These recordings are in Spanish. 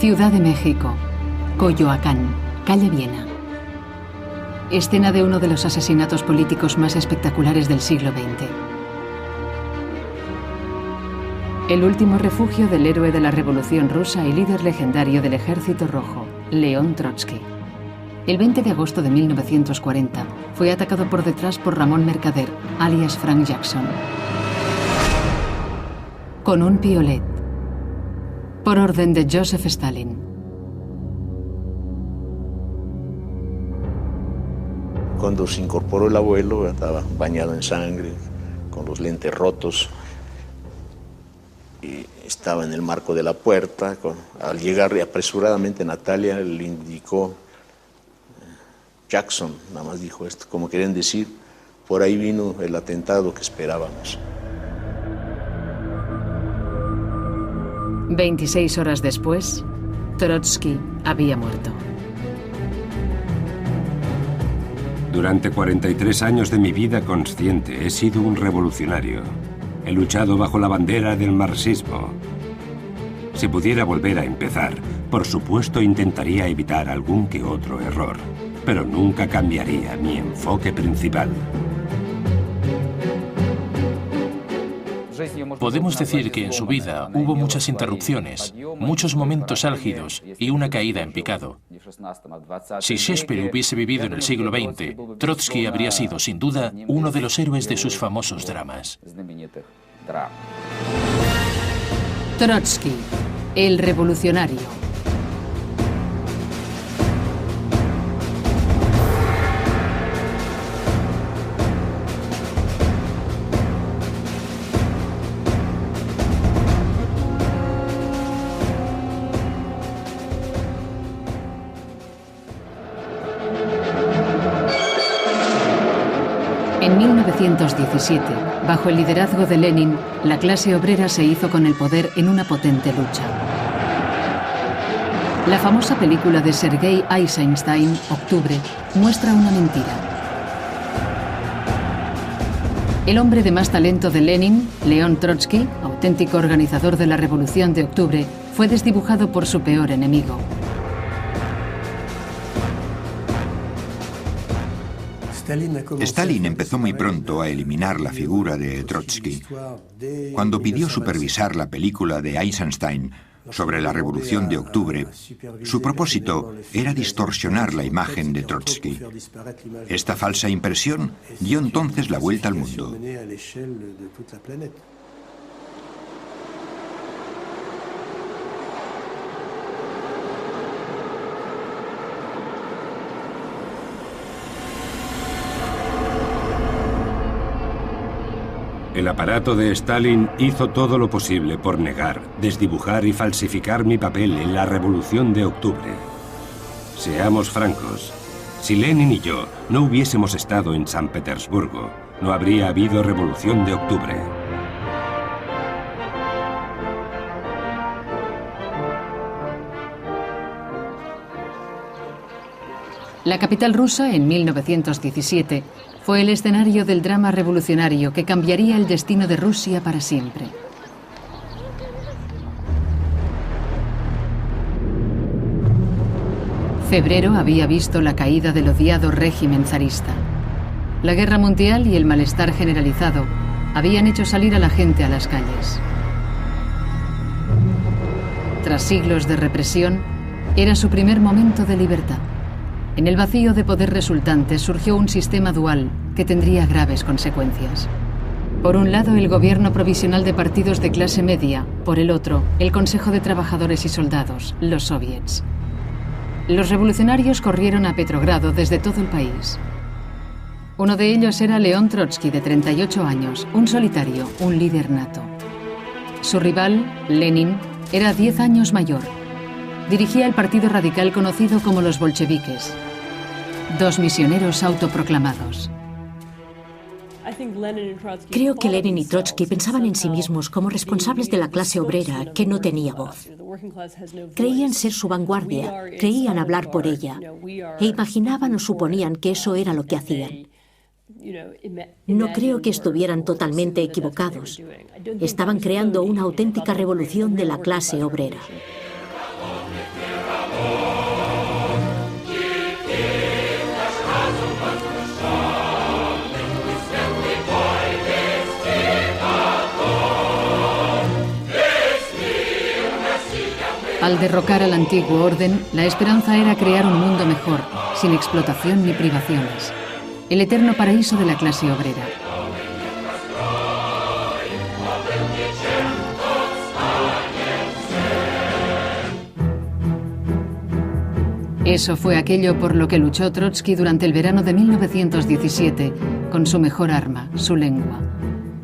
Ciudad de México, Coyoacán, calle Viena. Escena de uno de los asesinatos políticos más espectaculares del siglo XX. El último refugio del héroe de la Revolución Rusa y líder legendario del Ejército Rojo, León Trotsky. El 20 de agosto de 1940 fue atacado por detrás por Ramón Mercader, alias Frank Jackson, con un piolet, por orden de Joseph Stalin. Cuando se incorporó el abuelo, estaba bañado en sangre, con los lentes rotos, y estaba en el marco de la puerta. Al llegar apresuradamente Natalia le indicó Jackson, nada más dijo esto, como querían decir, por ahí vino el atentado que esperábamos. 26 horas después, Trotsky había muerto. Durante 43 años de mi vida consciente he sido un revolucionario. He luchado bajo la bandera del marxismo. Si pudiera volver a empezar, por supuesto intentaría evitar algún que otro error, pero nunca cambiaría mi enfoque principal. Podemos decir que en su vida hubo muchas interrupciones, muchos momentos álgidos y una caída en picado. Si Shakespeare hubiese vivido en el siglo XX, Trotsky habría sido, sin duda, uno de los héroes de sus famosos dramas. Trotsky, el revolucionario. En 1917, bajo el liderazgo de Lenin, la clase obrera se hizo con el poder en una potente lucha. La famosa película de Sergei Eisenstein, Octubre, muestra una mentira. El hombre de más talento de Lenin, León Trotsky, auténtico organizador de la Revolución de Octubre, fue desdibujado por su peor enemigo. Stalin empezó muy pronto a eliminar la figura de Trotsky. Cuando pidió supervisar la película de Eisenstein sobre la Revolución de Octubre, su propósito era distorsionar la imagen de Trotsky. Esta falsa impresión dio entonces la vuelta al mundo. El aparato de Stalin hizo todo lo posible por negar, desdibujar y falsificar mi papel en la Revolución de Octubre. Seamos francos, si Lenin y yo no hubiésemos estado en San Petersburgo, no habría habido Revolución de Octubre. La capital rusa, en 1917, fue el escenario del drama revolucionario que cambiaría el destino de Rusia para siempre. Febrero había visto la caída del odiado régimen zarista. La guerra mundial y el malestar generalizado habían hecho salir a la gente a las calles. Tras siglos de represión, era su primer momento de libertad. En el vacío de poder resultante surgió un sistema dual que tendría graves consecuencias. Por un lado, el gobierno provisional de partidos de clase media, por el otro, el Consejo de Trabajadores y Soldados, los soviets. Los revolucionarios corrieron a Petrogrado desde todo el país. Uno de ellos era León Trotsky, de 38 años, un solitario, un líder nato. Su rival, Lenin, era 10 años mayor. Dirigía el partido radical conocido como los bolcheviques. Dos misioneros autoproclamados. Creo que Lenin y Trotsky pensaban en sí mismos como responsables de la clase obrera que no tenía voz. Creían ser su vanguardia, creían hablar por ella, e imaginaban o suponían que eso era lo que hacían. No creo que estuvieran totalmente equivocados. Estaban creando una auténtica revolución de la clase obrera. Al derrocar al antiguo orden, la esperanza era crear un mundo mejor, sin explotación ni privaciones. El eterno paraíso de la clase obrera. Eso fue aquello por lo que luchó Trotsky durante el verano de 1917, con su mejor arma, su lengua.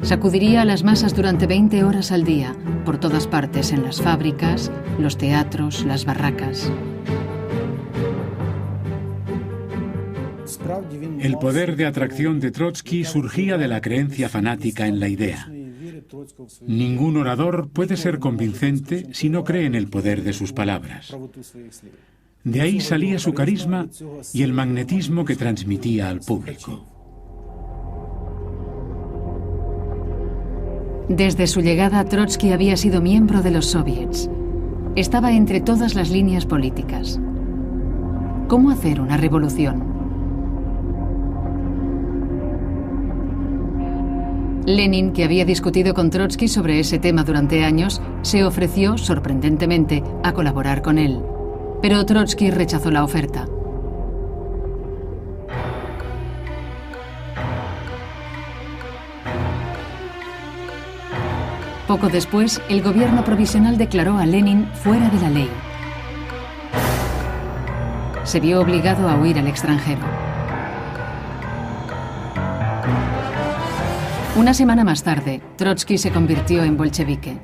Sacudiría a las masas durante 20 horas al día, por todas partes, en las fábricas, los teatros, las barracas. El poder de atracción de Trotsky surgía de la creencia fanática en la idea. Ningún orador puede ser convincente si no cree en el poder de sus palabras. De ahí salía su carisma y el magnetismo que transmitía al público. Desde su llegada, Trotsky había sido miembro de los soviets. Estaba entre todas las líneas políticas. ¿Cómo hacer una revolución? Lenin, que había discutido con Trotsky sobre ese tema durante años, se ofreció, sorprendentemente, a colaborar con él. Pero Trotsky rechazó la oferta. Poco después, el gobierno provisional declaró a Lenin fuera de la ley. Se vio obligado a huir al extranjero. Una semana más tarde, Trotsky se convirtió en bolchevique.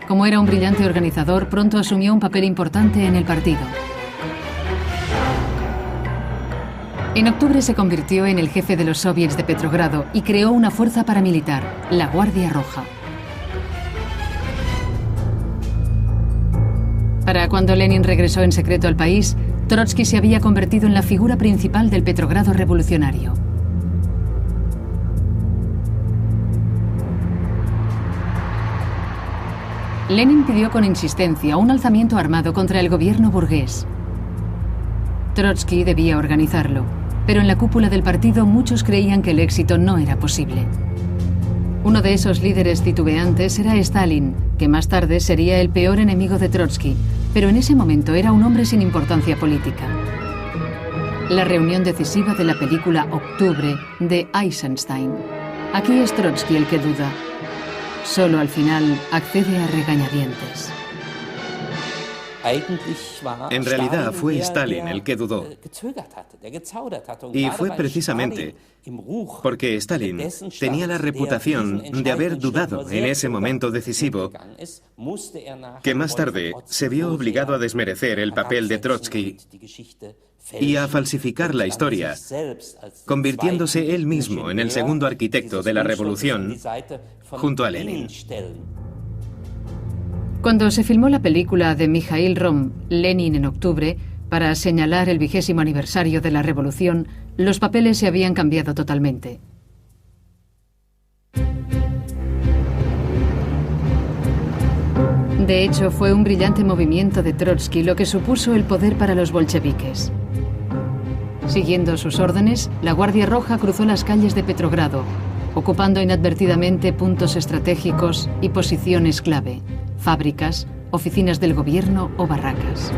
Como era un brillante organizador, pronto asumió un papel importante en el partido. En octubre se convirtió en el jefe de los soviets de Petrogrado y creó una fuerza paramilitar, la Guardia Roja. Para cuando Lenin regresó en secreto al país, Trotsky se había convertido en la figura principal del Petrogrado revolucionario. Lenin pidió con insistencia un alzamiento armado contra el gobierno burgués. Trotsky debía organizarlo, pero en la cúpula del partido muchos creían que el éxito no era posible. Uno de esos líderes titubeantes era Stalin, que más tarde sería el peor enemigo de Trotsky, pero en ese momento era un hombre sin importancia política. La reunión decisiva de la película Octubre de Eisenstein. Aquí es Trotsky el que duda. Solo al final accede a regañadientes. En realidad fue Stalin el que dudó. Y fue precisamente porque Stalin tenía la reputación de haber dudado en ese momento decisivo que más tarde se vio obligado a desmerecer el papel de Trotsky y a falsificar la historia, convirtiéndose él mismo en el segundo arquitecto de la revolución junto a Lenin. Cuando se filmó la película de Mikhail Rom, Lenin en octubre, para señalar el 20º aniversario de la revolución, los papeles se habían cambiado totalmente. De hecho, fue un brillante movimiento de Trotsky lo que supuso el poder para los bolcheviques. Siguiendo sus órdenes, la Guardia Roja cruzó las calles de Petrogrado, ocupando inadvertidamente puntos estratégicos y posiciones clave, fábricas, oficinas del gobierno o barracas.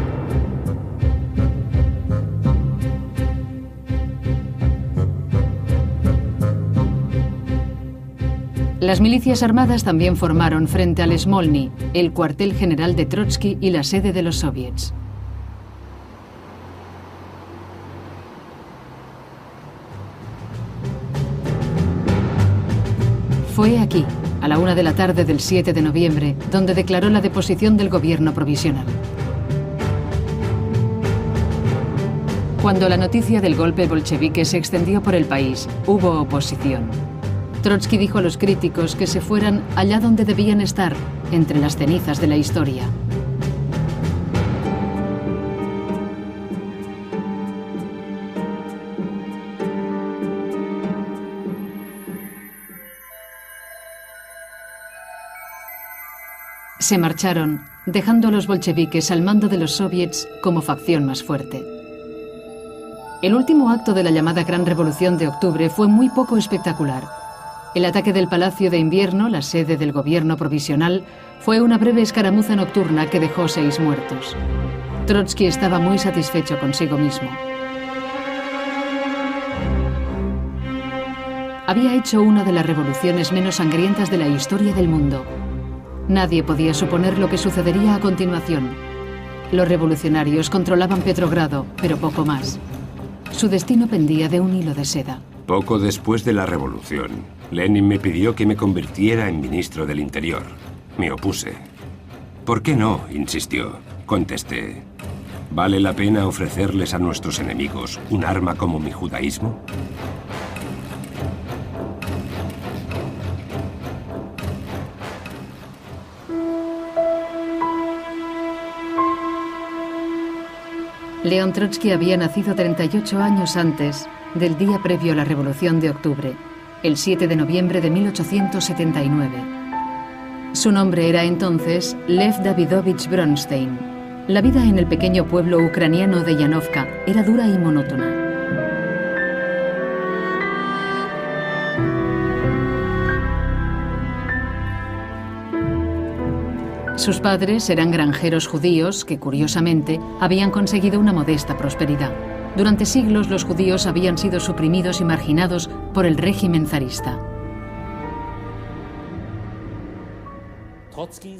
Las milicias armadas también formaron frente al Smolny, el cuartel general de Trotsky y la sede de los soviets. Fue aquí, a la 1 de la tarde del 7 de noviembre, donde declaró la deposición del gobierno provisional. Cuando la noticia del golpe bolchevique se extendió por el país, hubo oposición. Trotsky dijo a los críticos que se fueran allá donde debían estar, entre las cenizas de la historia. Se marcharon, dejando a los bolcheviques al mando de los soviets como facción más fuerte. El último acto de la llamada Gran Revolución de Octubre fue muy poco espectacular. El ataque del Palacio de Invierno, la sede del gobierno provisional, fue una breve escaramuza nocturna que dejó 6 muertos. Trotsky estaba muy satisfecho consigo mismo. Había hecho una de las revoluciones menos sangrientas de la historia del mundo. Nadie podía suponer lo que sucedería a continuación. Los revolucionarios controlaban Petrogrado, pero poco más. Su destino pendía de un hilo de seda. Poco después de la revolución, Lenin me pidió que me convirtiera en ministro del Interior. Me opuse. ¿Por qué no?, insistió. Contesté. ¿Vale la pena ofrecerles a nuestros enemigos un arma como mi judaísmo? León Trotsky había nacido 38 años antes del día previo a la Revolución de Octubre, el 7 de noviembre de 1879. Su nombre era entonces Lev Davidovich Bronstein. La vida en el pequeño pueblo ucraniano de Yanovka era dura y monótona. Sus padres eran granjeros judíos que, curiosamente, habían conseguido una modesta prosperidad. Durante siglos los judíos habían sido suprimidos y marginados por el régimen zarista.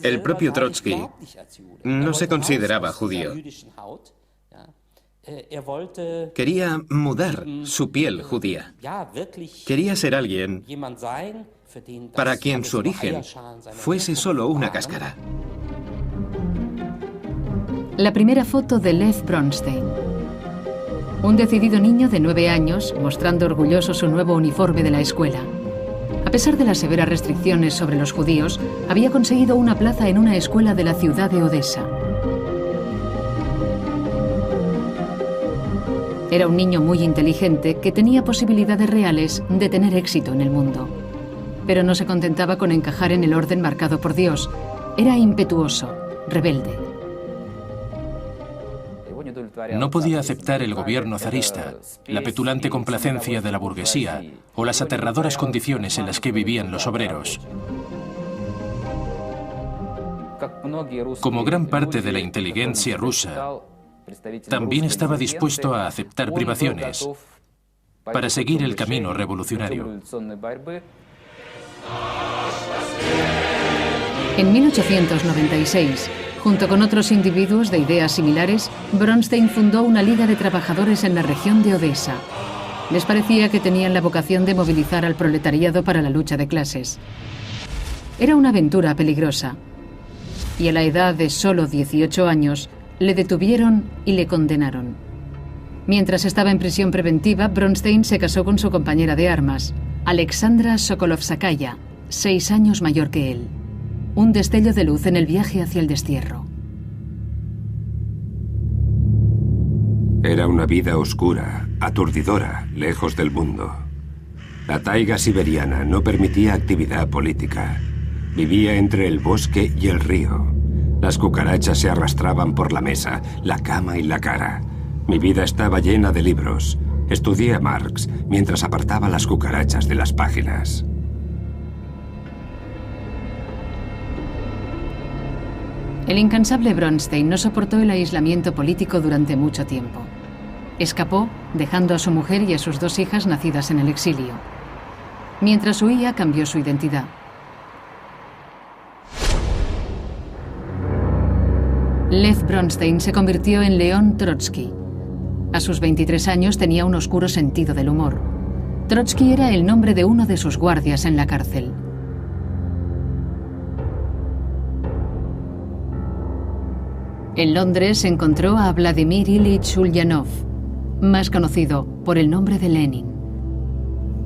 El propio Trotsky no se consideraba judío. Quería mudar su piel judía. Quería ser alguien para quien su origen fuese solo una cáscara. La primera foto de Lev Bronstein. Un decidido niño de 9 años, mostrando orgulloso su nuevo uniforme de la escuela. A pesar de las severas restricciones sobre los judíos, había conseguido una plaza en una escuela de la ciudad de Odessa. Era un niño muy inteligente que tenía posibilidades reales de tener éxito en el mundo. Pero no se contentaba con encajar en el orden marcado por Dios. Era impetuoso, rebelde. No podía aceptar el gobierno zarista, la petulante complacencia de la burguesía o las aterradoras condiciones en las que vivían los obreros. Como gran parte de la inteligencia rusa, también estaba dispuesto a aceptar privaciones para seguir el camino revolucionario. En 1896, junto con otros individuos de ideas similares, Bronstein fundó una liga de trabajadores en la región de Odessa. Les parecía que tenían la vocación de movilizar al proletariado para la lucha de clases. Era una aventura peligrosa, y a la edad de solo 18 años, le detuvieron y le condenaron. Mientras estaba en prisión preventiva, Bronstein se casó con su compañera de armas, Alexandra Sokolovskaya, 6 años mayor que él. Un destello de luz en el viaje hacia el destierro. Era una vida oscura, aturdidora, lejos del mundo. La taiga siberiana no permitía actividad política. Vivía entre el bosque y el río. Las cucarachas se arrastraban por la mesa, la cama y la cara. Mi vida estaba llena de libros. Estudié a Marx mientras apartaba las cucarachas de las páginas. El incansable Bronstein no soportó el aislamiento político durante mucho tiempo. Escapó, dejando a su mujer y a sus 2 hijas nacidas en el exilio. Mientras huía, cambió su identidad. Lev Bronstein se convirtió en León Trotsky. A sus 23 años tenía un oscuro sentido del humor. Trotsky era el nombre de uno de sus guardias en la cárcel. En Londres encontró a Vladimir Ilich Ulyanov, más conocido por el nombre de Lenin.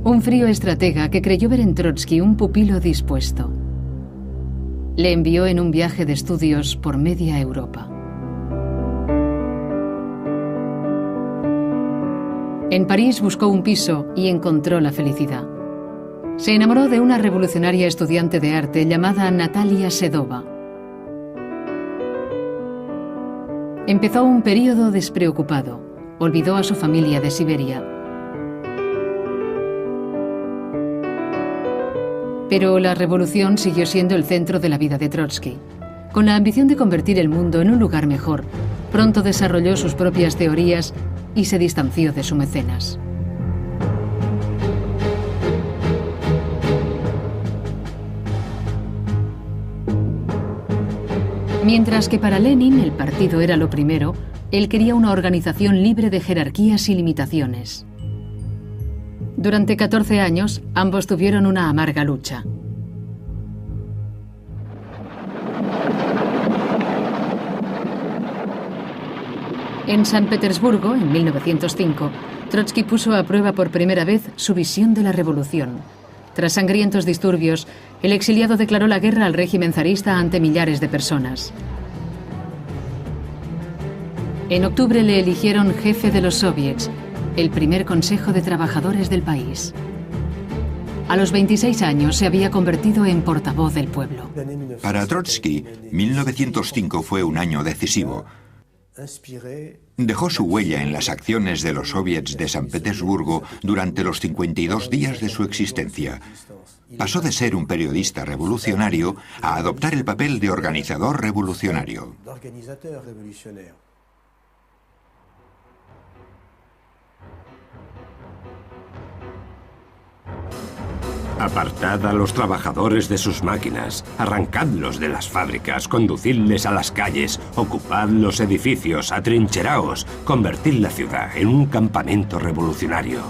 Un frío estratega que creyó ver en Trotsky un pupilo dispuesto. Le envió en un viaje de estudios por media Europa. En París buscó un piso y encontró la felicidad. Se enamoró de una revolucionaria estudiante de arte llamada Natalia Sedova. Empezó un período despreocupado. Olvidó a su familia de Siberia. Pero la revolución siguió siendo el centro de la vida de Trotsky. Con la ambición de convertir el mundo en un lugar mejor, pronto desarrolló sus propias teorías y se distanció de su mecenas. Mientras que para Lenin el partido era lo primero, él quería una organización libre de jerarquías y limitaciones. Durante 14 años, ambos tuvieron una amarga lucha. En San Petersburgo, en 1905, Trotsky puso a prueba por primera vez su visión de la revolución. Tras sangrientos disturbios, el exiliado declaró la guerra al régimen zarista ante millares de personas. En octubre le eligieron jefe de los soviets, el primer consejo de trabajadores del país. A los 26 años se había convertido en portavoz del pueblo. Para Trotsky, 1905 fue un año decisivo. Dejó su huella en las acciones de los soviets de San Petersburgo durante los 52 días de su existencia. Pasó de ser un periodista revolucionario a adoptar el papel de organizador revolucionario. Apartad a los trabajadores de sus máquinas, arrancadlos de las fábricas, conducidles a las calles, ocupad los edificios, atrincheraos, convertid la ciudad en un campamento revolucionario.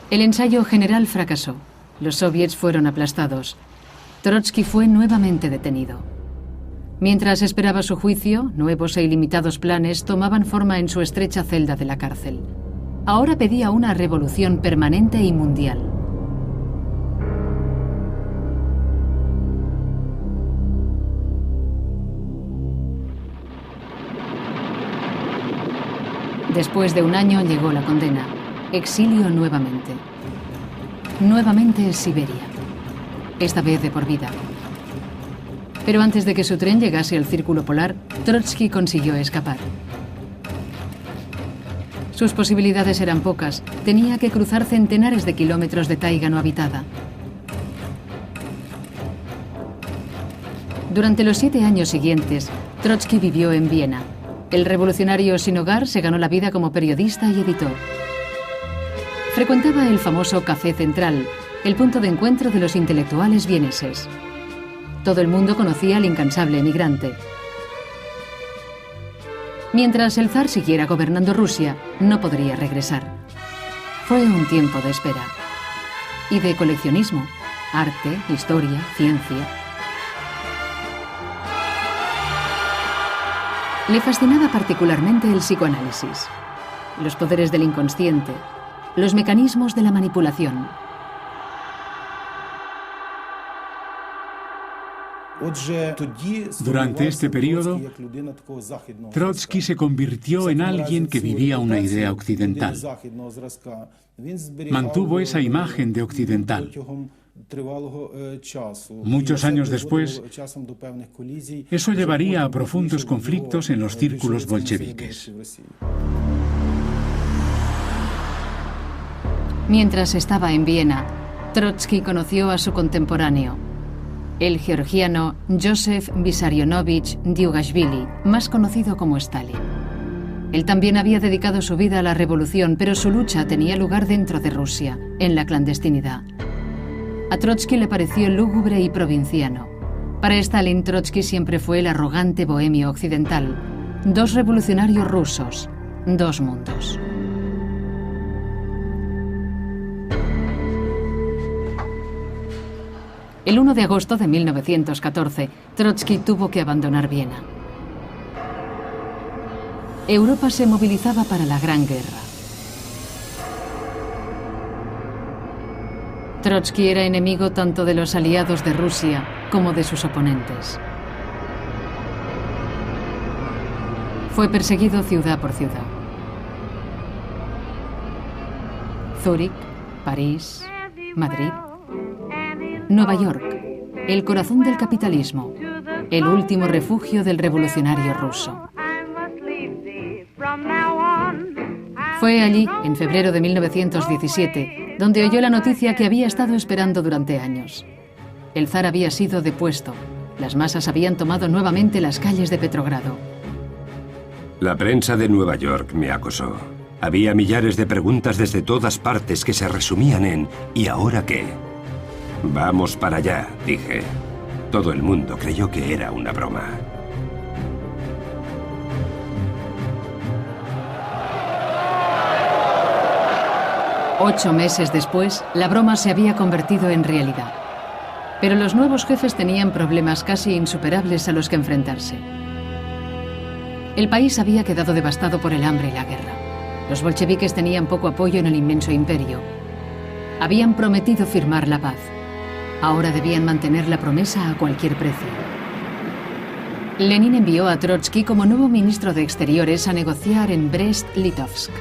El ensayo general fracasó. Los soviets fueron aplastados. Trotsky fue nuevamente detenido. Mientras esperaba su juicio, nuevos e ilimitados planes tomaban forma en su estrecha celda de la cárcel. Ahora pedía una revolución permanente y mundial. Después de un año llegó la condena. Exilio nuevamente. Nuevamente Siberia. Esta vez de por vida. Pero antes de que su tren llegase al círculo polar, Trotsky consiguió escapar. Sus posibilidades eran pocas. Tenía que cruzar centenares de kilómetros de taiga no habitada. Durante los 7 años siguientes, Trotsky vivió en Viena. El revolucionario sin hogar se ganó la vida como periodista y editor. Frecuentaba el famoso Café Central, el punto de encuentro de los intelectuales vieneses. Todo el mundo conocía al incansable emigrante. Mientras el zar siguiera gobernando Rusia, no podría regresar. Fue un tiempo de espera. Y de coleccionismo, arte, historia, ciencia. Le fascinaba particularmente el psicoanálisis, los poderes del inconsciente, los mecanismos de la manipulación. Durante este periodo, Trotsky se convirtió en alguien que vivía una idea occidental. Mantuvo esa imagen de occidental. Muchos años después, eso llevaría a profundos conflictos en los círculos bolcheviques. Mientras estaba en Viena, Trotsky conoció a su contemporáneo, el georgiano Joseph Vissarionovich Dugashvili, más conocido como Stalin. Él también había dedicado su vida a la revolución, pero su lucha tenía lugar dentro de Rusia, en la clandestinidad. A Trotsky le pareció lúgubre y provinciano. Para Stalin, Trotsky siempre fue el arrogante bohemio occidental. 2 revolucionarios rusos, 2 mundos. El 1 de agosto de 1914, Trotsky tuvo que abandonar Viena. Europa se movilizaba para la Gran Guerra. Trotsky era enemigo tanto de los aliados de Rusia como de sus oponentes. Fue perseguido ciudad por ciudad. Zúrich, París, Madrid, Nueva York, el corazón del capitalismo, el último refugio del revolucionario ruso. Fue allí, en febrero de 1917, donde oyó la noticia que había estado esperando durante años. El zar había sido depuesto. Las masas habían tomado nuevamente las calles de Petrogrado. La prensa de Nueva York me acosó. Había millares de preguntas desde todas partes que se resumían en ¿y ahora qué? Vamos para allá, dije. Todo el mundo creyó que era una broma. Ocho meses después, la broma se había convertido en realidad. Pero los nuevos jefes tenían problemas casi insuperables a los que enfrentarse. El país había quedado devastado por el hambre y la guerra. Los bolcheviques tenían poco apoyo en el inmenso imperio. Habían prometido firmar la paz. Ahora debían mantener la promesa a cualquier precio. Lenin envió a Trotsky como nuevo ministro de Exteriores a negociar en Brest-Litovsk.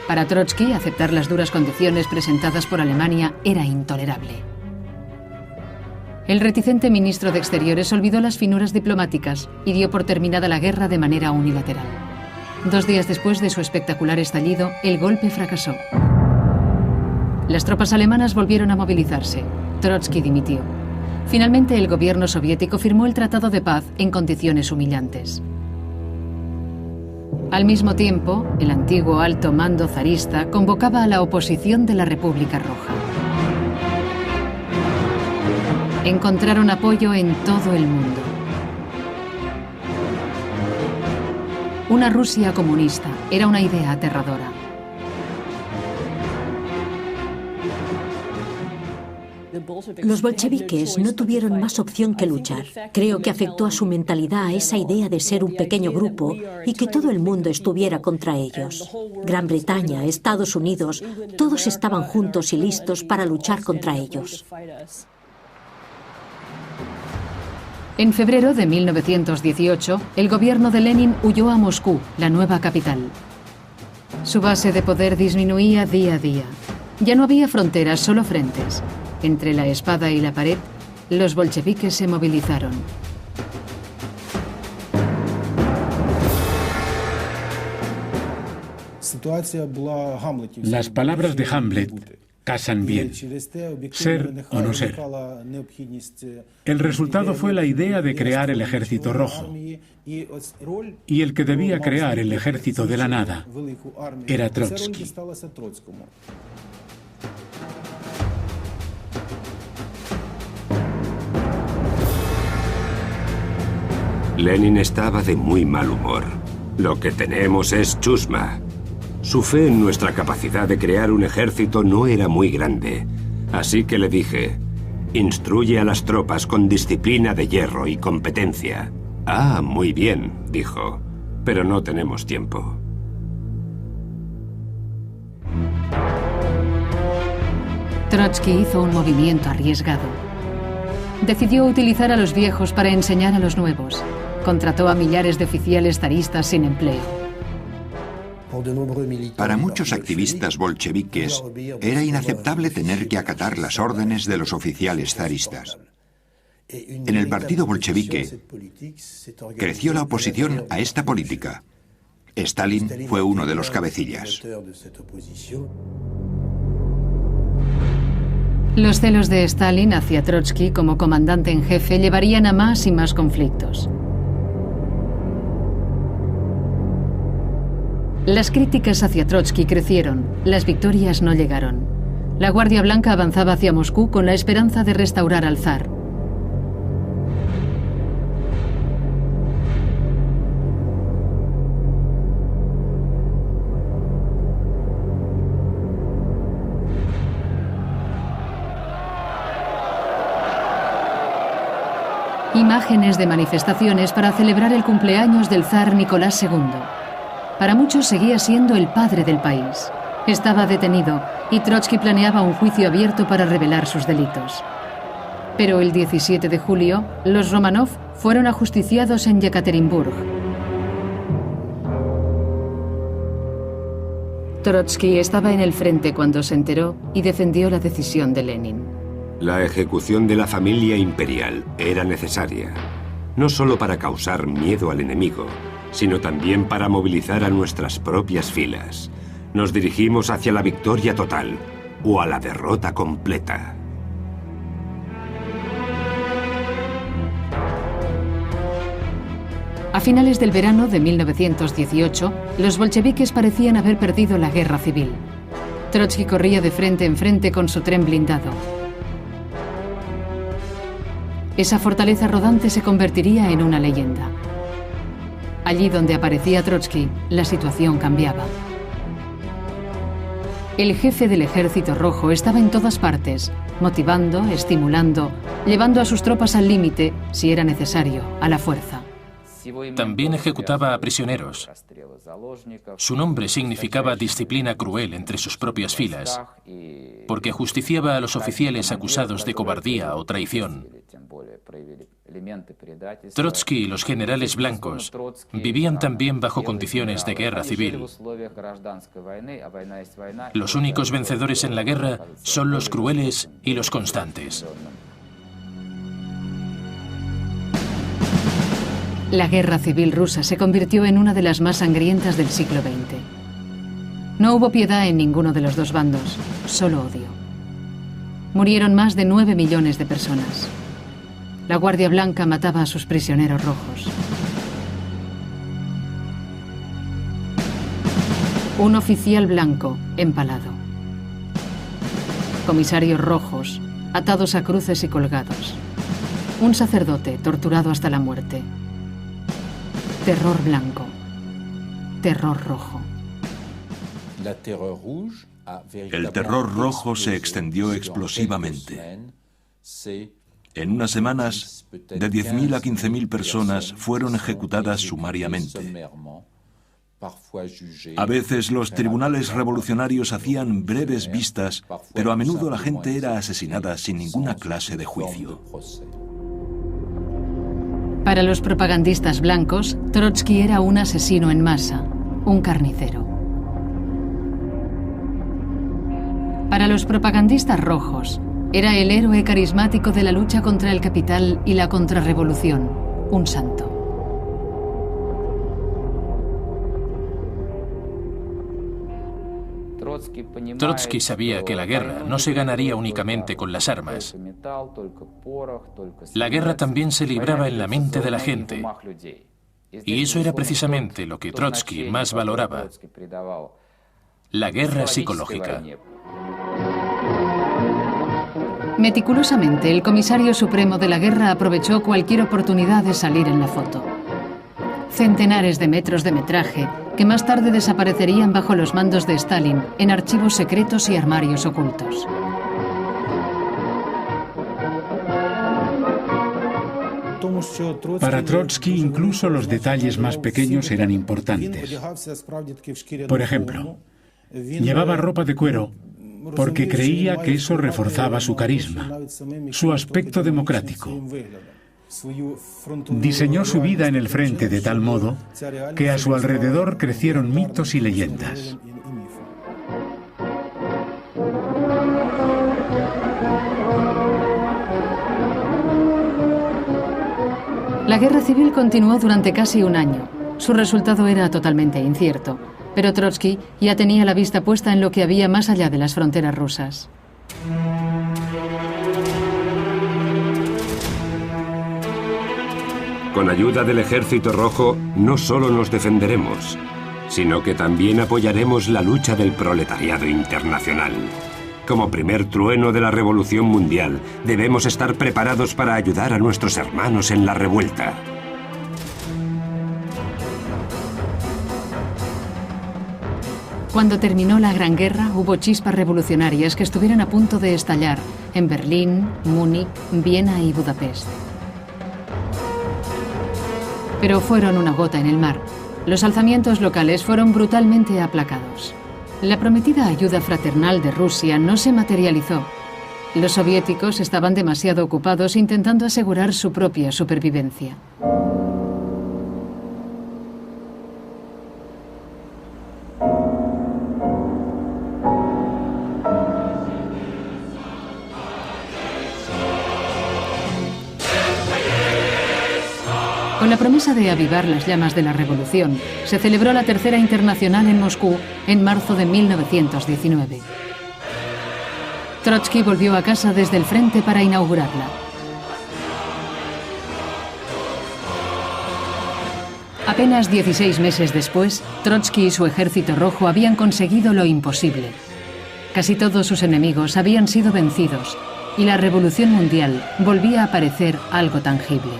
Para Trotsky, aceptar las duras condiciones presentadas por Alemania era intolerable. El reticente ministro de Exteriores olvidó las finuras diplomáticas y dio por terminada la guerra de manera unilateral. 2 días después de su espectacular estallido, el golpe fracasó. Las tropas alemanas volvieron a movilizarse. Trotsky dimitió. Finalmente, el gobierno soviético firmó el Tratado de Paz en condiciones humillantes. Al mismo tiempo, el antiguo alto mando zarista convocaba a la oposición de la República Roja. Encontraron apoyo en todo el mundo. Una Rusia comunista era una idea aterradora. Los bolcheviques no tuvieron más opción que luchar. Creo que afectó a su mentalidad a esa idea de ser un pequeño grupo y que todo el mundo estuviera contra ellos. Gran Bretaña, Estados Unidos, todos estaban juntos y listos para luchar contra ellos. En febrero de 1918, el gobierno de Lenin huyó a Moscú, la nueva capital. Su base de poder disminuía día a día. Ya no había fronteras, solo frentes. Entre la espada y la pared, los bolcheviques se movilizaron. Las palabras de Hamlet casan bien. Ser o no ser. El resultado fue la idea de crear el ejército rojo. Y el que debía crear el ejército de la nada era Trotsky. Lenin estaba de muy mal humor. Lo que tenemos es chusma. Su fe en nuestra capacidad de crear un ejército no era muy grande. Así que le dije, instruye a las tropas con disciplina de hierro y competencia. Ah, muy bien, dijo, pero no tenemos tiempo. Trotsky hizo un movimiento arriesgado. Decidió utilizar a los viejos para enseñar a los nuevos. Contrató a millares de oficiales zaristas sin empleo. Para muchos activistas bolcheviques era inaceptable tener que acatar las órdenes de los oficiales zaristas. En el partido bolchevique creció la oposición a esta política. Stalin fue uno de los cabecillas. Los celos de Stalin hacia Trotsky como comandante en jefe llevarían a más y más conflictos. Las críticas hacia Trotsky crecieron, las victorias no llegaron. La Guardia Blanca avanzaba hacia Moscú con la esperanza de restaurar al zar. Imágenes de manifestaciones para celebrar el cumpleaños del zar Nicolás II. Para muchos seguía siendo el padre del país. Estaba detenido y Trotsky planeaba un juicio abierto para revelar sus delitos. Pero el 17 de julio, los Romanov fueron ajusticiados en Yekaterinburg. Trotsky estaba en el frente cuando se enteró y defendió la decisión de Lenin. La ejecución de la familia imperial era necesaria. no solo para causar miedo al enemigo, sino también para movilizar a nuestras propias filas. Nos dirigimos hacia la victoria total o a la derrota completa. A finales del verano de 1918, los bolcheviques parecían haber perdido la guerra civil. Trotsky corría de frente en frente con su tren blindado. Esa fortaleza rodante se convertiría en una leyenda. Allí donde aparecía Trotsky, la situación cambiaba. El jefe del Ejército Rojo estaba en todas partes, motivando, estimulando, llevando a sus tropas al límite, si era necesario, a la fuerza. También ejecutaba a prisioneros. Su nombre significaba disciplina cruel entre sus propias filas, porque ajusticiaba a los oficiales acusados de cobardía o traición. Trotsky y los generales blancos vivían también bajo condiciones de guerra civil. Los únicos vencedores en la guerra son los crueles y los constantes. La guerra civil rusa se convirtió en una de las más sangrientas del siglo XX. No hubo piedad en ninguno de los dos bandos, solo odio. Murieron más de 9 millones de personas. La Guardia Blanca mataba a sus prisioneros rojos. Un oficial blanco empalado. Comisarios rojos, atados a cruces y colgados. Un sacerdote torturado hasta la muerte. Terror blanco. Terror rojo. El terror rojo se extendió explosivamente. En unas semanas, de 10.000 a 15.000 personas fueron ejecutadas sumariamente. A veces los tribunales revolucionarios hacían breves vistas, pero a menudo la gente era asesinada sin ninguna clase de juicio. Para los propagandistas blancos, Trotsky era un asesino en masa, un carnicero. Para los propagandistas rojos, era el héroe carismático de la lucha contra el capital y la contrarrevolución, un santo. Trotsky sabía que la guerra no se ganaría únicamente con las armas. La guerra también se libraba en la mente de la gente. Y eso era precisamente lo que Trotsky más valoraba: la guerra psicológica. Meticulosamente, el comisario supremo de la guerra aprovechó cualquier oportunidad de salir en la foto. Centenares de metros de metraje que más tarde desaparecerían bajo los mandos de Stalin en archivos secretos y armarios ocultos. Para Trotsky, incluso los detalles más pequeños eran importantes. Por ejemplo, llevaba ropa de cuero porque creía que eso reforzaba su carisma, su aspecto democrático. Diseñó su vida en el frente de tal modo que a su alrededor crecieron mitos y leyendas. La guerra civil continuó durante casi un año. Su resultado era totalmente incierto, pero Trotsky ya tenía la vista puesta en lo que había más allá de las fronteras rusas. Con ayuda del Ejército Rojo, no solo nos defenderemos, sino que también apoyaremos la lucha del proletariado internacional. Como primer trueno de la Revolución Mundial, debemos estar preparados para ayudar a nuestros hermanos en la revuelta. Cuando terminó la Gran Guerra, hubo chispas revolucionarias que estuvieron a punto de estallar en Berlín, Múnich, Viena y Budapest. Pero fueron una gota en el mar. Los alzamientos locales fueron brutalmente aplacados. La prometida ayuda fraternal de Rusia no se materializó. Los soviéticos estaban demasiado ocupados intentando asegurar su propia supervivencia. Con la promesa de avivar las llamas de la revolución, se celebró la Tercera Internacional en Moscú en marzo de 1919. Trotsky volvió a casa desde el frente para inaugurarla. Apenas 16 meses después, Trotsky y su ejército rojo habían conseguido lo imposible. Casi todos sus enemigos habían sido vencidos y la revolución mundial volvía a parecer algo tangible.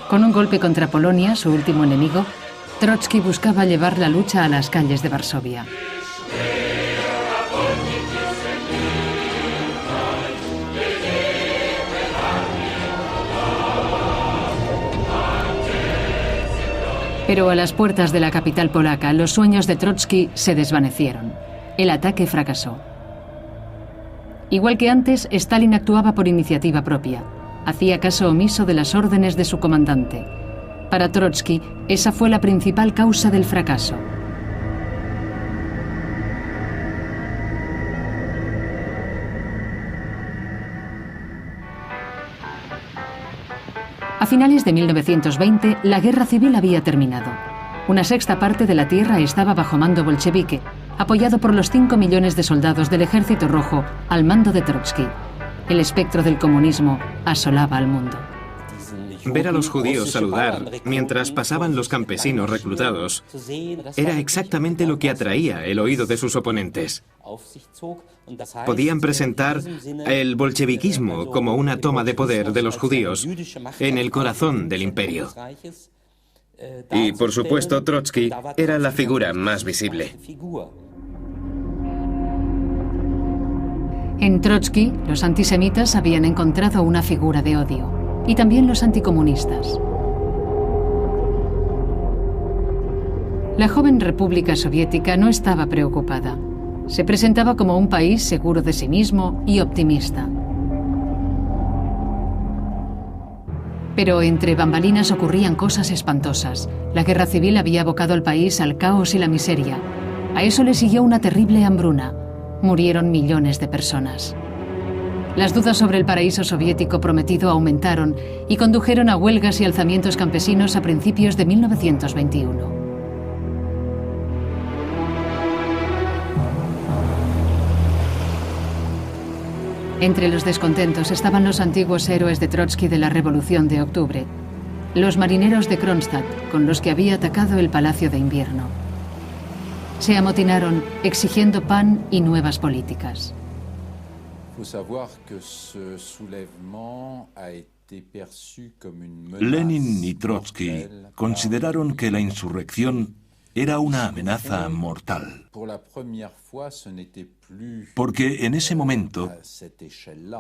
Con un golpe contra Polonia, su último enemigo, Trotsky buscaba llevar la lucha a las calles de Varsovia. Pero a las puertas de la capital polaca, los sueños de Trotsky se desvanecieron. El ataque fracasó. Igual que antes, Stalin actuaba por iniciativa propia. Hacía caso omiso de las órdenes de su comandante. Para Trotsky, esa fue la principal causa del fracaso. A finales de 1920, la guerra civil había terminado. Una sexta parte de la tierra estaba bajo mando bolchevique, apoyado por los 5 millones de soldados del Ejército Rojo al mando de Trotsky. El espectro del comunismo asolaba al mundo. Ver a los judíos saludar mientras pasaban los campesinos reclutados era exactamente lo que atraía el oído de sus oponentes. Podían presentar el bolcheviquismo como una toma de poder de los judíos en el corazón del imperio. Y, por supuesto, Trotsky era la figura más visible. En Trotsky, los antisemitas habían encontrado una figura de odio, y también los anticomunistas. La joven República Soviética no estaba preocupada. Se presentaba como un país seguro de sí mismo y optimista. Pero entre bambalinas ocurrían cosas espantosas. La guerra civil había abocado al país al caos y la miseria. A eso le siguió una terrible hambruna. Murieron millones de personas. Las dudas sobre el paraíso soviético prometido aumentaron y condujeron a huelgas y alzamientos campesinos a principios de 1921. Entre los descontentos estaban los antiguos héroes de Trotsky de la Revolución de Octubre, los marineros de Kronstadt, con los que había atacado el Palacio de Invierno. Se amotinaron exigiendo pan y nuevas políticas. Lenin y Trotsky consideraron que la insurrección era una amenaza mortal, porque en ese momento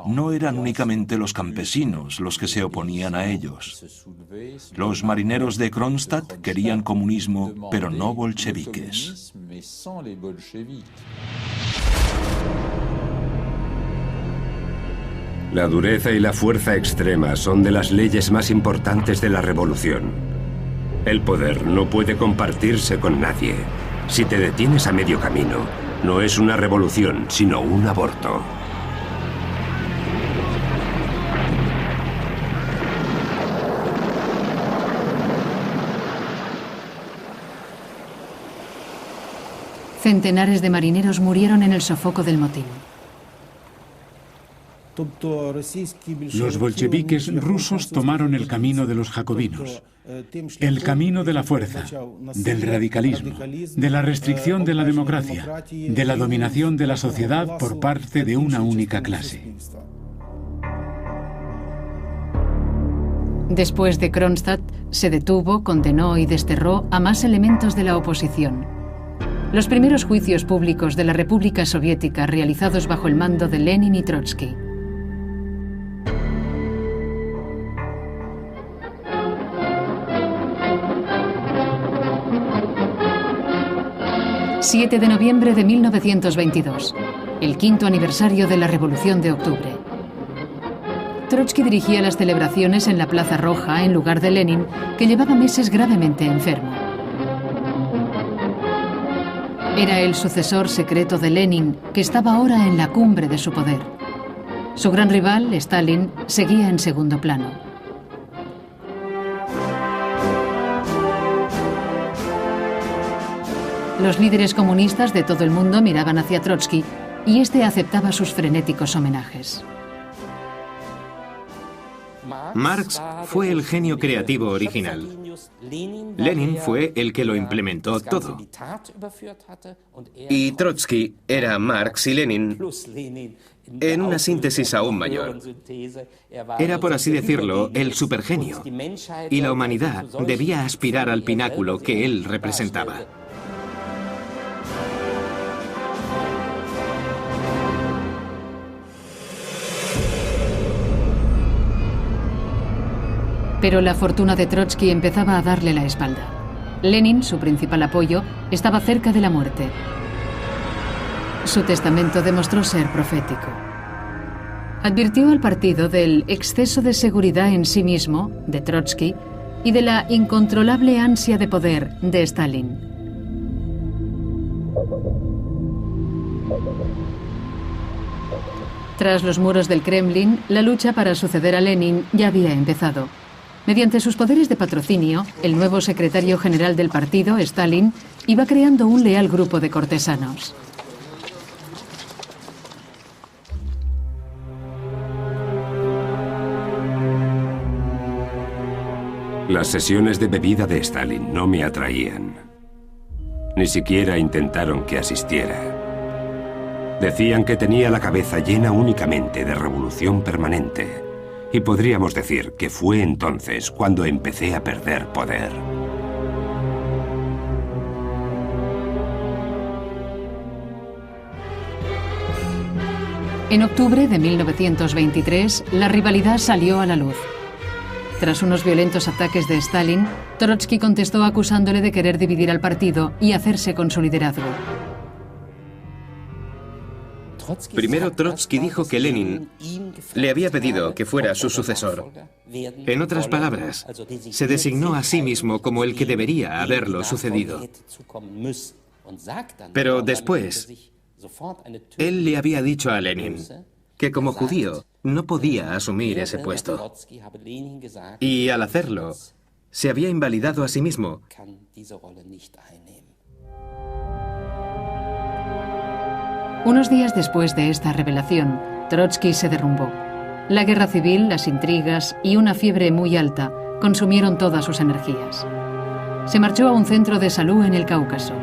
no eran únicamente los campesinos los que se oponían a ellos. Los marineros de Kronstadt querían comunismo, pero no bolcheviques. La dureza y la fuerza extrema son de las leyes más importantes de la revolución. El poder no puede compartirse con nadie. Si te detienes a medio camino, no es una revolución, sino un aborto. Centenares de marineros murieron en el sofoco del motín. Los bolcheviques rusos tomaron el camino de los jacobinos, el camino de la fuerza, del radicalismo, de la restricción de la democracia, de la dominación de la sociedad por parte de una única clase. Después de Kronstadt, se detuvo, condenó y desterró a más elementos de la oposición. Los primeros juicios públicos de la República Soviética realizados bajo el mando de Lenin y Trotsky. ...7 de noviembre de 1922... el 5º aniversario de la Revolución de Octubre. Trotsky dirigía las celebraciones en la Plaza Roja en lugar de Lenin, que llevaba meses gravemente enfermo. Era el sucesor secreto de Lenin, que estaba ahora en la cumbre de su poder. Su gran rival, Stalin, seguía en segundo plano. Los líderes comunistas de todo el mundo miraban hacia Trotsky y este aceptaba sus frenéticos homenajes. Marx fue el genio creativo original. Lenin fue el que lo implementó todo. Y Trotsky era Marx y Lenin en una síntesis aún mayor. Era, por así decirlo, el supergenio. Y la humanidad debía aspirar al pináculo que él representaba. Pero la fortuna de Trotsky empezaba a darle la espalda. Lenin, su principal apoyo, estaba cerca de la muerte. Su testamento demostró ser profético. Advirtió al partido del exceso de seguridad en sí mismo, de Trotsky, y de la incontrolable ansia de poder, de Stalin. Tras los muros del Kremlin, la lucha para suceder a Lenin ya había empezado. Mediante sus poderes de patrocinio, el nuevo secretario general del partido, Stalin, iba creando un leal grupo de cortesanos. Las sesiones de bebida de Stalin no me atraían. Ni siquiera intentaron que asistiera. Decían que tenía la cabeza llena únicamente de revolución permanente. Y podríamos decir que fue entonces cuando empecé a perder poder. En octubre de 1923, la rivalidad salió a la luz. Tras unos violentos ataques de Stalin, Trotsky contestó acusándole de querer dividir al partido y hacerse con su liderazgo. Primero, Trotsky dijo que Lenin le había pedido que fuera su sucesor. En otras palabras, se designó a sí mismo como el que debería haberlo sucedido. Pero después, él le había dicho a Lenin que como judío no podía asumir ese puesto. Y al hacerlo, se había invalidado a sí mismo. Unos días después de esta revelación, Trotsky se derrumbó. La guerra civil, las intrigas y una fiebre muy alta consumieron todas sus energías. Se marchó a un centro de salud en el Cáucaso.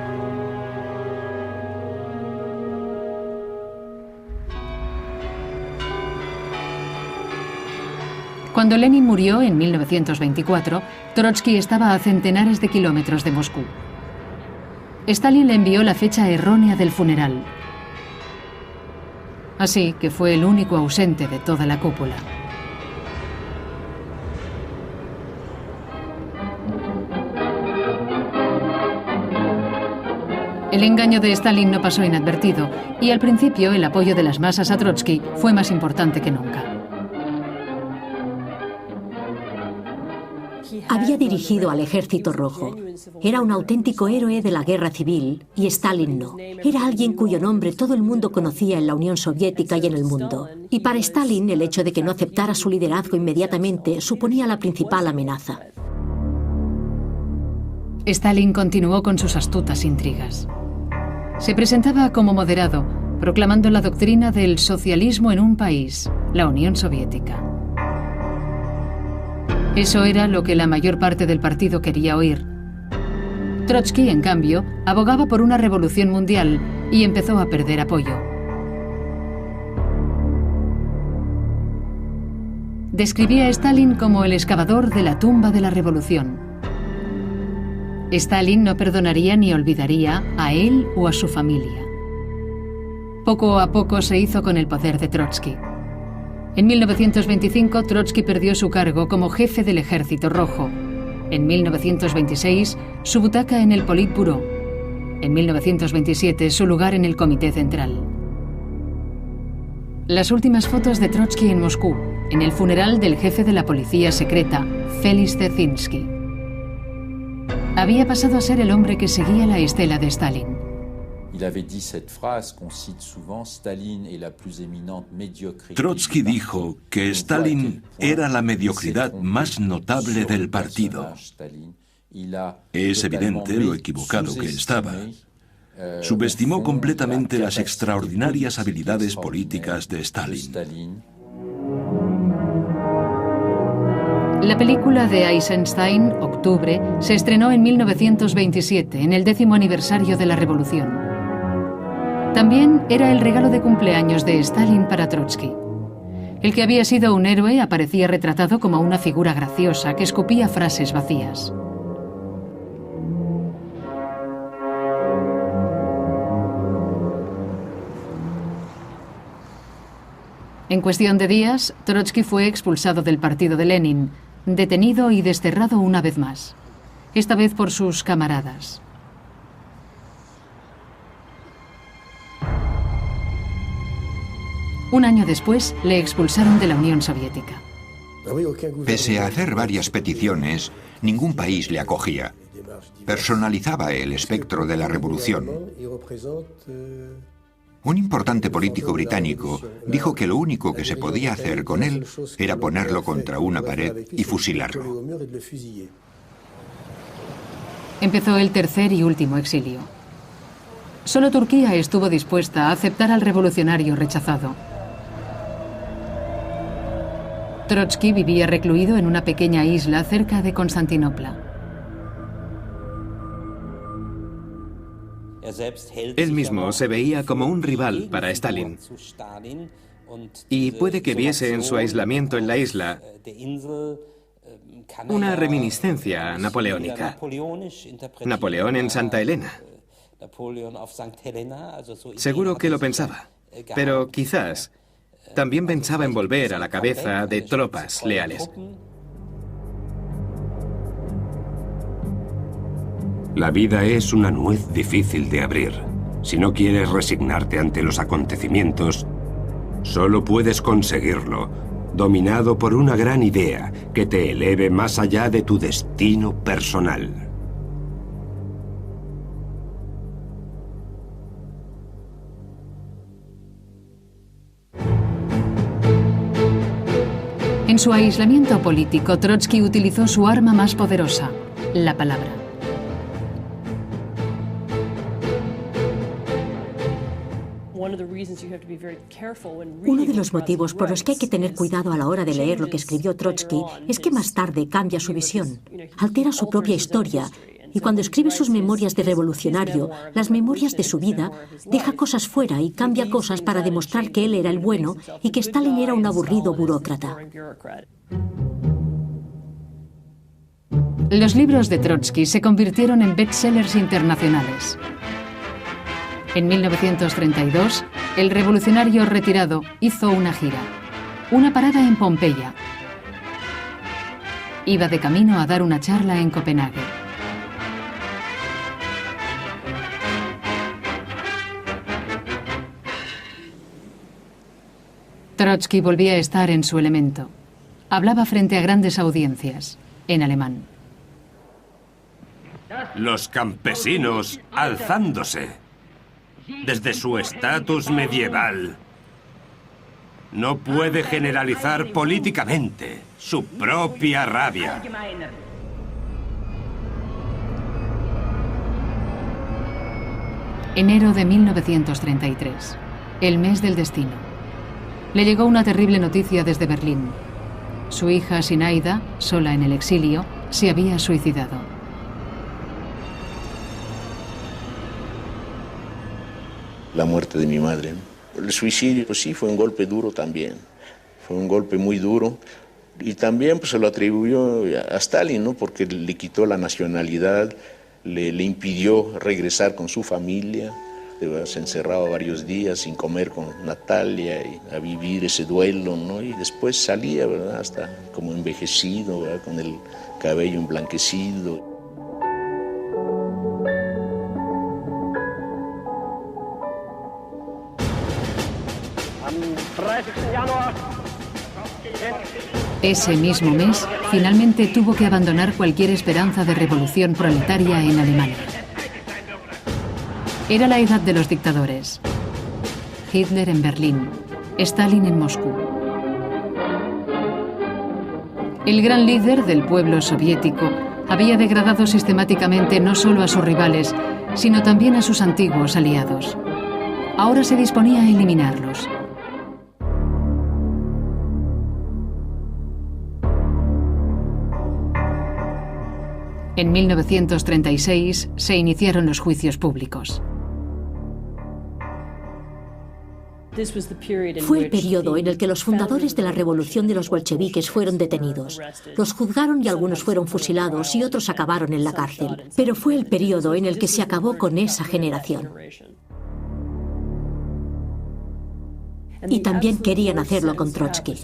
Cuando Lenin murió en 1924, Trotsky estaba a centenares de kilómetros de Moscú. Stalin le envió la fecha errónea del funeral. Así que fue el único ausente de toda la cúpula. El engaño de Stalin no pasó inadvertido y al principio el apoyo de las masas a Trotsky fue más importante que nunca. Había dirigido al Ejército Rojo. Era un auténtico héroe de la guerra civil y Stalin no. Era alguien cuyo nombre todo el mundo conocía en la Unión Soviética y en el mundo. Y para Stalin el hecho de que no aceptara su liderazgo inmediatamente suponía la principal amenaza. Stalin continuó con sus astutas intrigas. Se presentaba como moderado, proclamando la doctrina del socialismo en un país, la Unión Soviética. Eso era lo que la mayor parte del partido quería oír. Trotsky, en cambio, abogaba por una revolución mundial y empezó a perder apoyo. Describía a Stalin como el excavador de la tumba de la revolución. Stalin no perdonaría ni olvidaría a él o a su familia. Poco a poco se hizo con el poder de Trotsky. En 1925, Trotsky perdió su cargo como jefe del Ejército Rojo. En 1926, su butaca en el Politburó. En 1927, su lugar en el Comité Central. Las últimas fotos de Trotsky en Moscú, en el funeral del jefe de la policía secreta, Félix Dzerzhinsky. Había pasado a ser el hombre que seguía la estela de Stalin. Trotsky dijo que Stalin era la mediocridad más notable del partido. Es evidente lo equivocado que estaba. Subestimó completamente las extraordinarias habilidades políticas de Stalin. La película de Eisenstein, Octubre, se estrenó en 1927, en el 10º aniversario de la Revolución. También era el regalo de cumpleaños de Stalin para Trotsky. El que había sido un héroe aparecía retratado como una figura graciosa que escupía frases vacías. En cuestión de días, Trotsky fue expulsado del partido de Lenin, detenido y desterrado una vez más, esta vez por sus camaradas. Un año después, le expulsaron de la Unión Soviética. Pese a hacer varias peticiones, ningún país le acogía. Personalizaba el espectro de la revolución. Un importante político británico dijo que lo único que se podía hacer con él era ponerlo contra una pared y fusilarlo. Empezó el tercer y último exilio. Solo Turquía estuvo dispuesta a aceptar al revolucionario rechazado. Trotsky vivía recluido en una pequeña isla cerca de Constantinopla. Él mismo se veía como un rival para Stalin. Y puede que viese en su aislamiento en la isla una reminiscencia napoleónica. Napoleón en Santa Elena. Seguro que lo pensaba, pero quizás también pensaba en volver a la cabeza de tropas leales. La vida es una nuez difícil de abrir. Si no quieres resignarte ante los acontecimientos, solo puedes conseguirlo dominado por una gran idea que te eleve más allá de tu destino personal. En su aislamiento político, Trotsky utilizó su arma más poderosa, la palabra. Uno de los motivos por los que hay que tener cuidado a la hora de leer lo que escribió Trotsky es que más tarde cambia su visión, altera su propia historia y cuando escribe sus memorias de revolucionario, las memorias de su vida, deja cosas fuera y cambia cosas para demostrar que él era el bueno y que Stalin era un aburrido burócrata. Los libros de Trotsky se convirtieron en bestsellers internacionales. En 1932, el revolucionario retirado hizo una gira, una parada en Pompeya. Iba de camino a dar una charla en Copenhague. Trotsky volvía a estar en su elemento. Hablaba frente a grandes audiencias, en alemán. Los campesinos alzándose desde su estatus medieval. No puede generalizar políticamente su propia rabia. Enero de 1933, el mes del destino. Le llegó una terrible noticia desde Berlín. Su hija Sinaida, sola en el exilio, se había suicidado. La muerte de mi madre. El suicidio, pues sí, fue un golpe duro también. Fue un golpe muy duro. Y también pues, se lo atribuyó a Stalin, ¿no? Porque le quitó la nacionalidad, le impidió regresar con su familia. Se encerraba varios días sin comer con Natalia y a vivir ese duelo, ¿no? Y después salía, ¿verdad? Hasta como envejecido, ¿verdad? Con el cabello emblanquecido. Ese mismo mes, finalmente tuvo que abandonar cualquier esperanza de revolución proletaria en Alemania. Era la edad de los dictadores. Hitler en Berlín, Stalin en Moscú. El gran líder del pueblo soviético había degradado sistemáticamente no solo a sus rivales, sino también a sus antiguos aliados. Ahora se disponía a eliminarlos. En 1936 se iniciaron los juicios públicos. Fue el periodo en el que los fundadores de la revolución de los bolcheviques fueron detenidos. Los juzgaron y algunos fueron fusilados y otros acabaron en la cárcel. Pero fue el periodo en el que se acabó con esa generación. Y también querían hacerlo con Trotsky.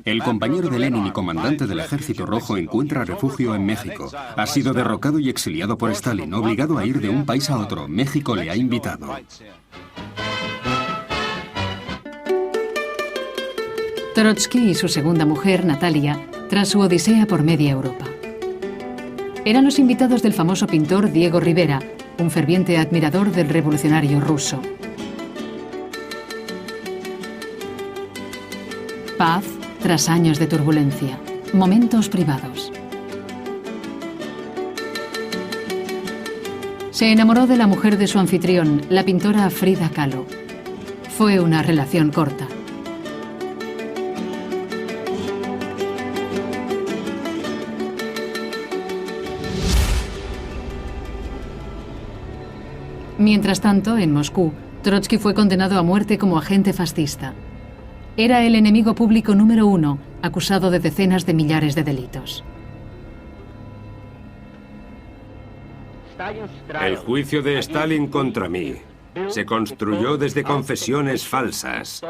El compañero de Lenin y comandante del Ejército Rojo encuentra refugio en México. Ha sido derrocado y exiliado por Stalin, obligado a ir de un país a otro. México le ha invitado. Trotsky y su segunda mujer, Natalia, tras su odisea por media Europa. Eran los invitados del famoso pintor Diego Rivera, un ferviente admirador del revolucionario ruso. Paz tras años de turbulencia. Momentos privados. Se enamoró de la mujer de su anfitrión, la pintora Frida Kahlo. Fue una relación corta. Mientras tanto, en Moscú, Trotsky fue condenado a muerte como agente fascista. Era el enemigo público número 1, acusado de decenas de millares de delitos. El juicio de Stalin contra mí se construyó desde confesiones falsas,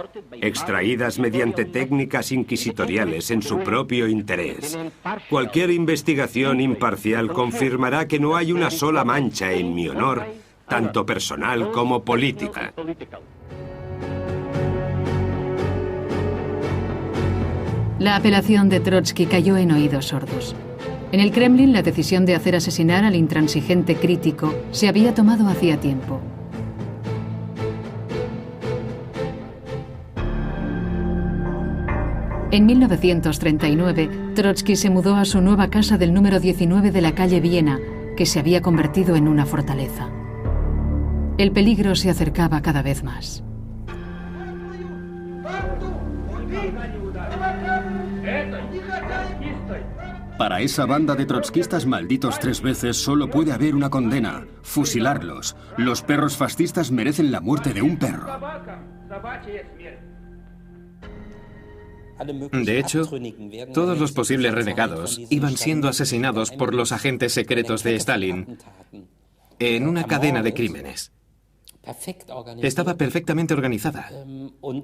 extraídas mediante técnicas inquisitoriales en su propio interés. Cualquier investigación imparcial confirmará que no hay una sola mancha en mi honor, tanto personal como política. La apelación de Trotsky cayó en oídos sordos. En el Kremlin, la decisión de hacer asesinar al intransigente crítico se había tomado hacía tiempo. En 1939, Trotsky se mudó a su nueva casa del número 19 de la calle Viena, que se había convertido en una fortaleza. El peligro se acercaba cada vez más. Para esa banda de trotskistas malditos 3 veces solo puede haber una condena: fusilarlos. Los perros fascistas merecen la muerte de un perro. De hecho, todos los posibles renegados iban siendo asesinados por los agentes secretos de Stalin en una cadena de crímenes. Estaba perfectamente organizada.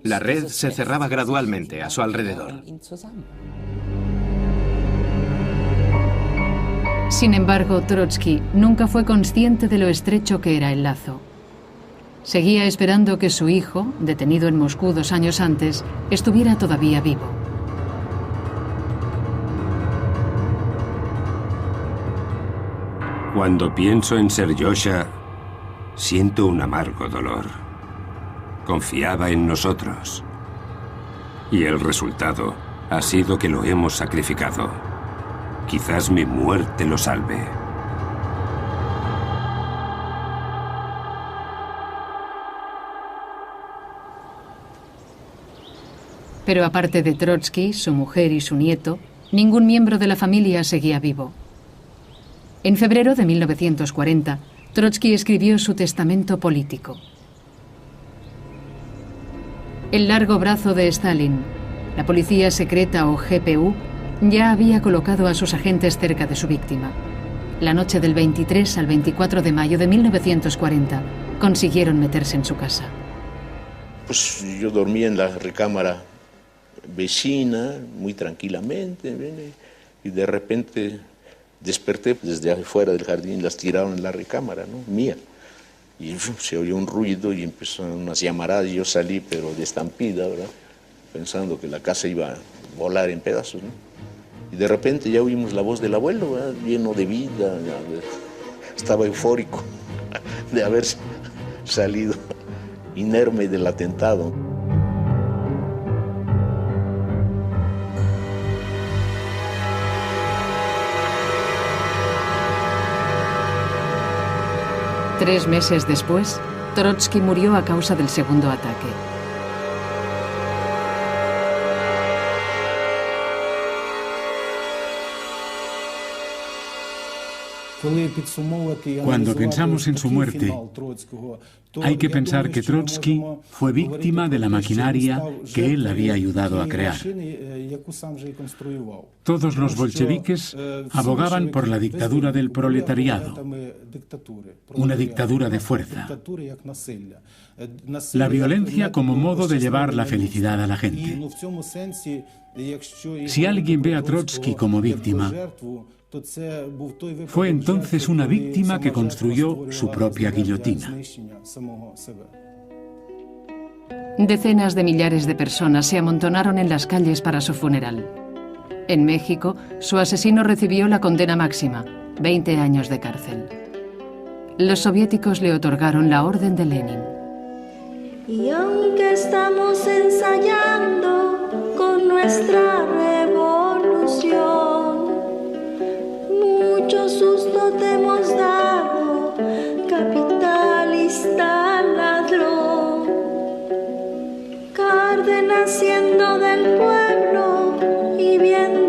La red se cerraba gradualmente a su alrededor. Sin embargo, Trotsky nunca fue consciente de lo estrecho que era el lazo. Seguía esperando que su hijo, detenido en Moscú 2 años antes, estuviera todavía vivo. Cuando pienso en Seryosha, siento un amargo dolor. Confiaba en nosotros. Y el resultado ha sido que lo hemos sacrificado. Quizás mi muerte lo salve. Pero aparte de Trotsky, su mujer y su nieto, ningún miembro de la familia seguía vivo. En febrero de 1940, Trotsky escribió su testamento político. El largo brazo de Stalin, la policía secreta o GPU, ya había colocado a sus agentes cerca de su víctima. La noche del 23 al 24 de mayo de 1940, consiguieron meterse en su casa. Pues yo dormía en la recámara vecina, muy tranquilamente, y de repente desperté desde afuera del jardín, las tiraron en la recámara, ¿no? Mía. Y se oyó un ruido y empezaron unas llamaradas y yo salí, pero de estampida, ¿verdad? Pensando que la casa iba a volar en pedazos, ¿no? Y de repente ya oímos la voz del abuelo, ¿verdad? Lleno de vida, estaba eufórico de haber salido inerme del atentado. Tres meses después, Trotsky murió a causa del segundo ataque. Cuando pensamos en su muerte, hay que pensar que Trotsky fue víctima de la maquinaria que él había ayudado a crear. Todos los bolcheviques abogaban por la dictadura del proletariado, una dictadura de fuerza. La violencia como modo de llevar la felicidad a la gente. Si alguien ve a Trotsky como víctima, fue entonces una víctima que construyó su propia guillotina. Decenas de millares de personas se amontonaron en las calles para su funeral. En México, su asesino recibió la condena máxima, 20 años de cárcel. Los soviéticos le otorgaron la Orden de Lenin. Y aunque estamos ensayando con nuestra revolución, mucho susto te hemos dado, capitalista ladrón. Cárdenas siendo del pueblo y viendo